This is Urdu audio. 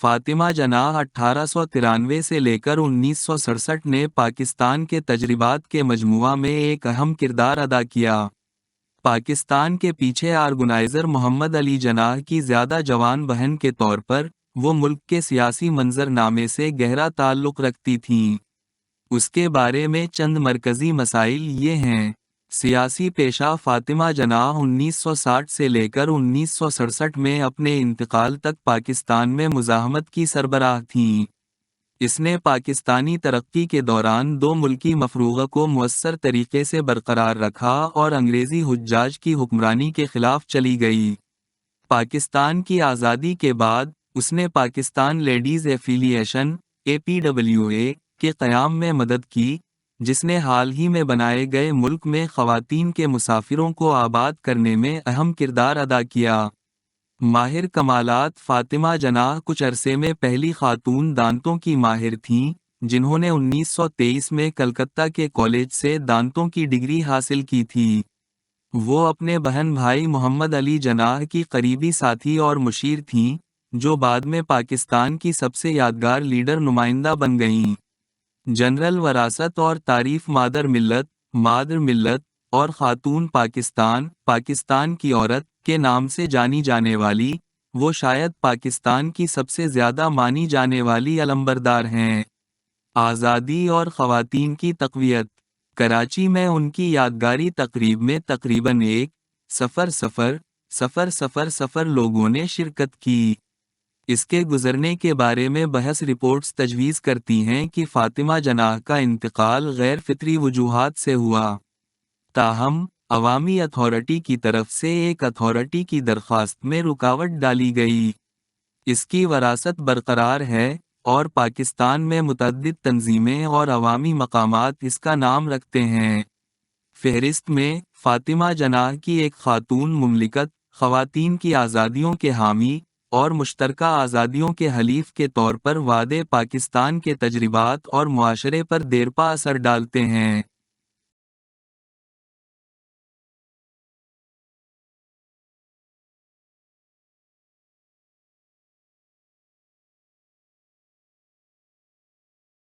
فاطمہ جناح 1893 سے لیکر 1967 نے پاکستان کے تجربات کے مجموعہ میں ایک اہم کردار ادا کیا۔ پاکستان کے پیچھے آرگنائزر محمد علی جناح کی زیادہ جوان بہن کے طور پر وہ ملک کے سیاسی منظر نامے سے گہرا تعلق رکھتی تھیں۔ اس کے بارے میں چند مرکزی مسائل یہ ہیں۔ سیاسی پیشہ فاطمہ جناح 1960 سے لیکر 1967 میں اپنے انتقال تک پاکستان میں مزاحمت کی سربراہ تھیں۔ اس نے پاکستانی ترقی کے دوران دو ملکی مفروغہ کو مؤثر طریقے سے برقرار رکھا اور انگریزی حجاج کی حکمرانی کے خلاف چلی گئی۔ پاکستان کی آزادی کے بعد اس نے پاکستان لیڈیز ایفیلیشن (APWA) کے قیام میں مدد کی، جس نے حال ہی میں بنائے گئے ملک میں خواتین کے مسافروں کو آباد کرنے میں اہم کردار ادا کیا۔ ماہر کمالات فاطمہ جناح کچھ عرصے میں پہلی خاتون دانتوں کی ماہر تھیں، جنہوں نے 1923 میں کلکتہ کے کالج سے دانتوں کی ڈگری حاصل کی تھی۔ وہ اپنے بہن بھائی محمد علی جناح کی قریبی ساتھی اور مشیر تھیں، جو بعد میں پاکستان کی سب سے یادگار لیڈر نمائندہ بن گئیں۔ جنرل وراثت اور تعریف مادر ملت اور خاتون پاکستان کی عورت کے نام سے جانی جانے والی، وہ شاید پاکستان کی سب سے زیادہ مانی جانے والی علمبردار ہیں۔ آزادی اور خواتین کی تقویت۔ کراچی میں ان کی یادگاری تقریب میں تقریباً 1,000 لوگوں نے شرکت کی۔ اس کے گزرنے کے بارے میں بحث رپورٹس تجویز کرتی ہیں کہ فاطمہ جناح کا انتقال غیر فطری وجوہات سے ہوا، تاہم عوامی اتھارٹی کی طرف سے ایک اتھارٹی کی درخواست میں رکاوٹ ڈالی گئی۔ اس کی وراثت برقرار ہے اور پاکستان میں متعدد تنظیمیں اور عوامی مقامات اس کا نام رکھتے ہیں۔ فہرست میں فاطمہ جناح کی ایک خاتون مملکت، خواتین کی آزادیوں کے حامی اور مشترکہ آزادیوں کے حلیف کے طور پر وعدے پاکستان کے تجربات اور معاشرے پر دیرپا اثر ڈالتے ہیں۔